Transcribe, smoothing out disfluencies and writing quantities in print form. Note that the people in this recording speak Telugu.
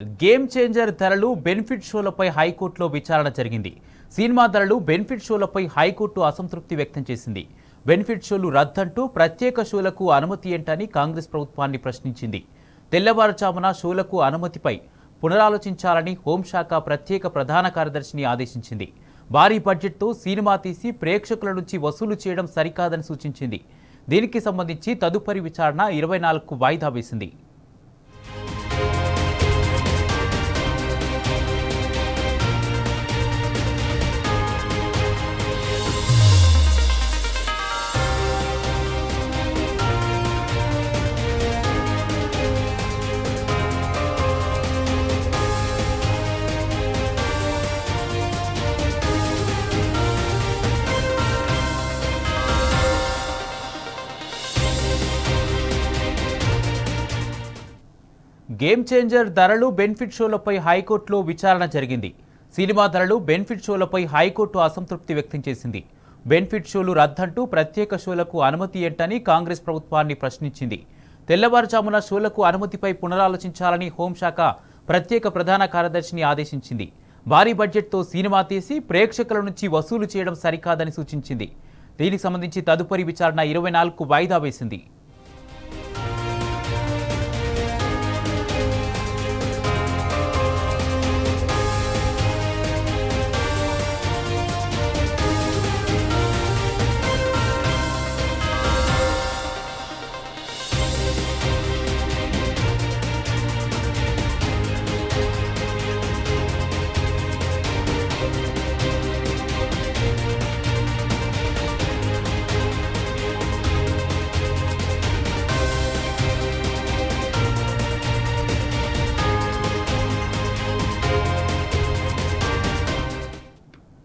గేమ్ చేంజర్ ధరలు బెనిఫిట్ షోలపై హైకోర్టులో విచారణ జరిగింది. సినిమా ధరలు బెనిఫిట్ షోలపై హైకోర్టు అసంతృప్తి వ్యక్తం చేసింది. బెనిఫిట్ షోలు రద్దంటూ ప్రత్యేక షోలకు అనుమతి ఏంటని కాంగ్రెస్ ప్రభుత్వాన్ని ప్రశ్నించింది. తెల్లవారుజామున షోలకు అనుమతిపై పునరాలోచించాలని హోంశాఖ ప్రత్యేక ప్రధాన కార్యదర్శిని ఆదేశించింది. భారీ బడ్జెట్తో సినిమా తీసి ప్రేక్షకుల నుంచి వసూలు చేయడం సరికాదని సూచించింది. దీనికి సంబంధించి తదుపరి విచారణ 24కు వాయిదా వేసింది. గేమ్ చేంజర్ ధరలు బెనిఫిట్ షోలపై హైకోర్టులో విచారణ జరిగింది. సినిమా ధరలు బెనిఫిట్ షోలపై హైకోర్టు అసంతృప్తి వ్యక్తం చేసింది. బెనిఫిట్ షోలు రద్దంటూ ప్రత్యేక షోలకు అనుమతి ఏంటని కాంగ్రెస్ ప్రభుత్వాన్ని ప్రశ్నించింది. తెల్లవారుజామున షోలకు అనుమతిపై పునరాలోచించాలని హోంశాఖ ప్రత్యేక ప్రధాన కార్యదర్శిని ఆదేశించింది. భారీ బడ్జెట్తో సినిమా తీసి ప్రేక్షకుల నుంచి వసూలు చేయడం సరికాదని సూచించింది. దీనికి సంబంధించి తదుపరి విచారణ 24కు వాయిదా వేసింది.